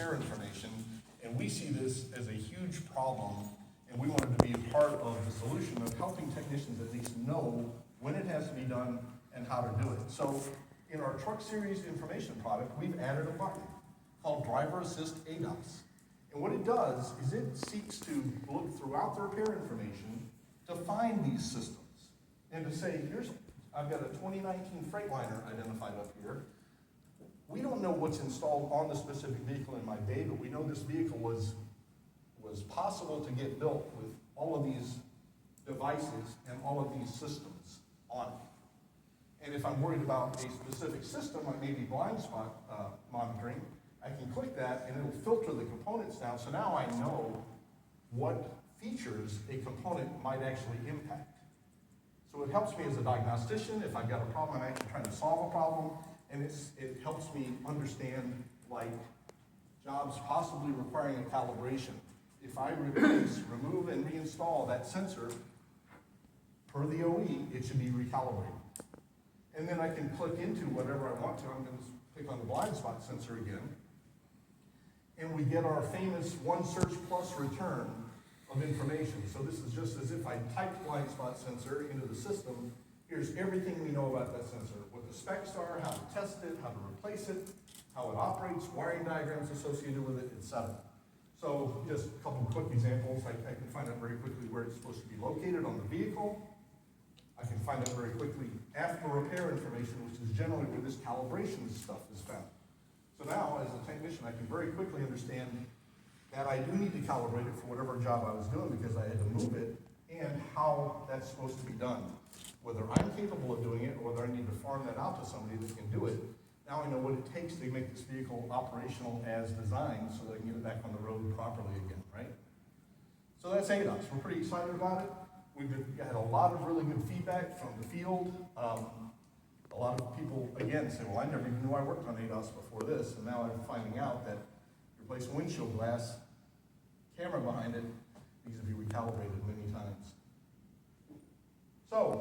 repair information, and we see this as a huge problem, and we wanted to be a part of the solution of helping technicians at least know when it has to be done and how to do it. So in our Truck Series information product, we've added a button called Driver Assist ADAS. And what it does is it seeks to look throughout the repair information to find these systems and to say, I've got a 2019 Freightliner identified up here. We don't know what's installed on the specific vehicle in my bay, but we know this vehicle was possible to get built with all of these devices and all of these systems on it. And if I'm worried about a specific system, like maybe blind spot monitoring, I can click that and it'll filter the components down, so now I know what features a component might actually impact. So it helps me as a diagnostician if I've got a problem, I'm actually trying to solve a problem, and it helps me understand, like, jobs possibly requiring a calibration. If I replace, remove, and reinstall that sensor, per the OE, it should be recalibrated. And then I can click into whatever I want to. I'm going to click on the blind spot sensor again. And we get our famous one search plus return of information. So this is just as if I typed blind spot sensor into the system. Here's everything we know about that sensor, what the specs are, how to test it, how to replace it, how it operates, wiring diagrams associated with it, etc. So just a couple of quick examples. I can find out very quickly where it's supposed to be located on the vehicle. I can find out very quickly after repair information, which is generally where this calibration stuff is found. So now, as a technician, I can very quickly understand that I do need to calibrate it for whatever job I was doing because I had to move it, and how that's supposed to be done. Whether I'm capable of doing it or whether I need to farm that out to somebody that can do it. Now I know what it takes to make this vehicle operational as designed so that I can get it back on the road properly again, right? So that's ADAS. We're pretty excited about it. We've had a lot of really good feedback from the field. A lot of people, again, say, well, I never even knew I worked on ADAS before this, and now I'm finding out that replace windshield glass, camera behind it, needs to be recalibrated many times. So,